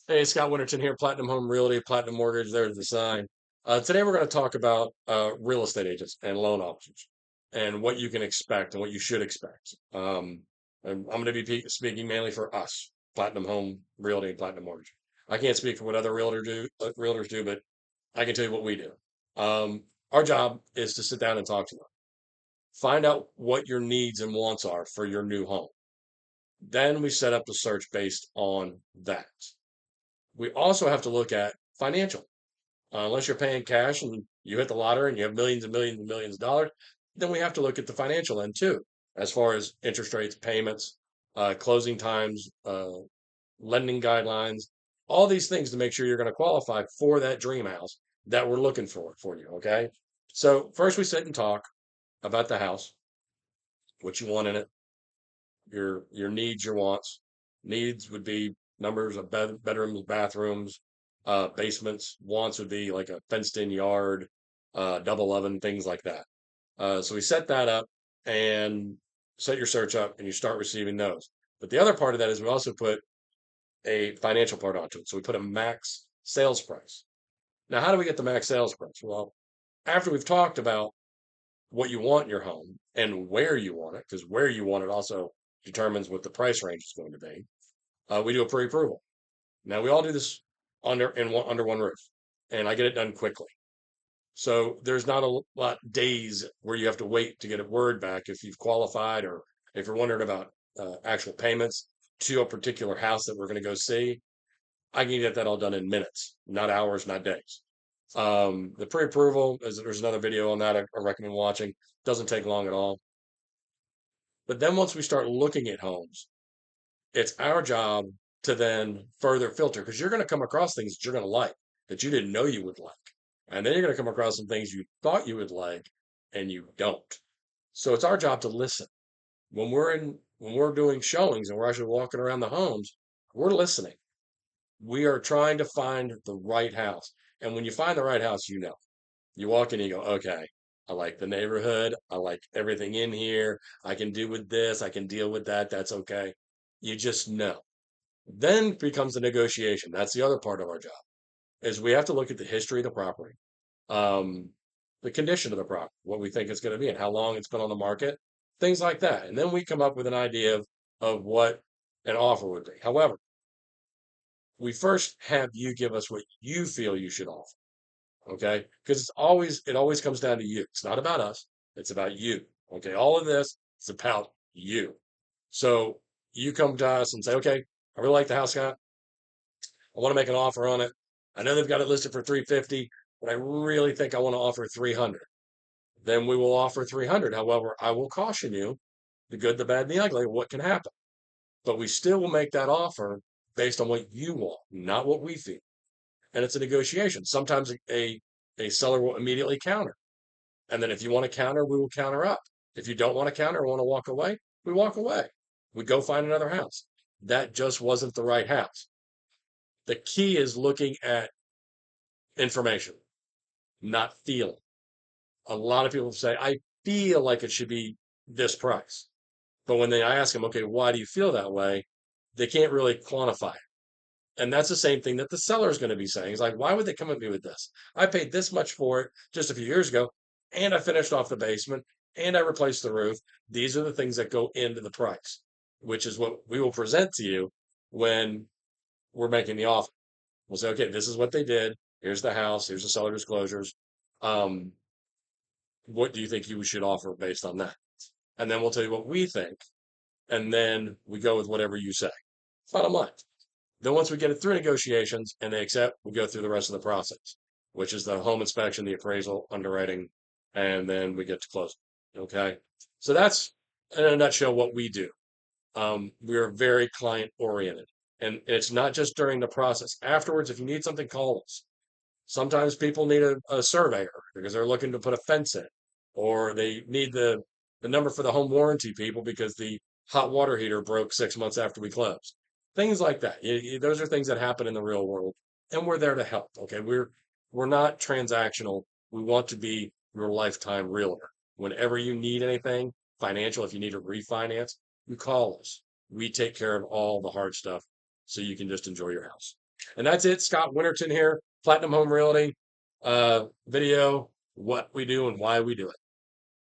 Hey, Scott Winterton here, Platinum Home Realty, Platinum Mortgage. There's the sign. Today we're going to talk about real estate agents and loan officers and what you can expect and what you should expect. And I'm going to be speaking mainly for us, Platinum Home Realty and Platinum Mortgage. I can't speak for what other realtors do, but I can tell you what we do. Our job is to sit down and talk to them, find out what your needs and wants are for your new home. Then we set up the search based on that. We also have to look at financial. Unless you're paying cash and you hit the lottery and you have millions and millions and millions of dollars, then we have to look at the financial end too, as far as interest rates, payments, closing times, lending guidelines, all these things to make sure you're going to qualify for that dream house that we're looking for you. Okay. So first we sit and talk about the house, what you want in it, your needs, your wants. Needs would be numbers of bedrooms, bathrooms, basements. Wants would be like a fenced-in yard, double oven, things like that. So we set that up and set your search up, and you start receiving those. But the other part of that is we also put a financial part onto it. So we put a max sales price. Now, how do we get the max sales price? Well, after we've talked about what you want in your home and where you want it, because where you want it also determines what the price range is going to be. We do a pre-approval. Now we all do this under one roof, and I get it done quickly. So there's not a lot days where you have to wait to get a word back if you've qualified or if you're wondering about actual payments to a particular house that we're going to go see. I can get that all done in minutes, not hours, not days. The pre-approval there's another video on that I recommend watching. Doesn't take long at all. But then once we start looking at homes, it's our job to then further filter because you're going to come across things that you're going to like that you didn't know you would like. And then you're going to come across some things you thought you would like and you don't. So it's our job to listen. When we're doing showings and we're actually walking around the homes, we're listening. We are trying to find the right house. And when you find the right house, you know. You walk in and you go, okay, I like the neighborhood. I like everything in here. I can do with this. I can deal with that. That's okay. You just know. Then becomes the negotiation. That's the other part of our job is we have to look at the history of the property, um, the condition of the property, what we think it's going to be and how long it's been on the market, things like that. And then we come up with an idea of what an offer would be. However, we first have you give us what you feel you should offer. Okay. Because it always comes down to you. It's not about us. It's about you. Okay. All of this is about you. So you come to us and say, okay, I really like the house, Scott. I want to make an offer on it. I know they've got it listed for 350, but I really think I want to offer 300. Then we will offer 300. However, I will caution you the good, the bad, and the ugly, what can happen. But we still will make that offer based on what you want, not what we feel. And it's a negotiation. Sometimes a seller will immediately counter. And then if you want to counter, we will counter up. If you don't want to counter or want to walk away, we walk away. We go find another house. That just wasn't the right house. The key is looking at information, not feeling. A lot of people say, I feel like it should be this price. But when I ask them, okay, why do you feel that way? They can't really quantify it. And that's the same thing that the seller is going to be saying. It's like, why would they come at me with this? I paid this much for it just a few years ago, and I finished off the basement, and I replaced the roof. These are the things that go into the price, which is what we will present to you when we're making the offer. We'll say, okay, this is what they did. Here's the house. Here's the seller disclosures. Um, what do you think you should offer based on that? And then we'll tell you what we think. And then we go with whatever you say. Bottom line. Then once we get it through negotiations and they accept, we go through the rest of the process, which is the home inspection, the appraisal, underwriting, and then we get to closing. Okay. So that's in a nutshell what we do. We are very client oriented. And it's not just during the process. Afterwards, if you need something, call us. Sometimes people need a surveyor because they're looking to put a fence in, or they need the number for the home warranty people because the hot water heater broke 6 months after we closed. Things like that. Those are things that happen in the real world, and we're there to help. Okay, we're not transactional. We want to be your lifetime realtor. Whenever you need anything financial, if you need to refinance, you call us. We take care of all the hard stuff so you can just enjoy your house. And that's it. Scott Winterton here, Platinum Home Realty video, what we do and why we do it.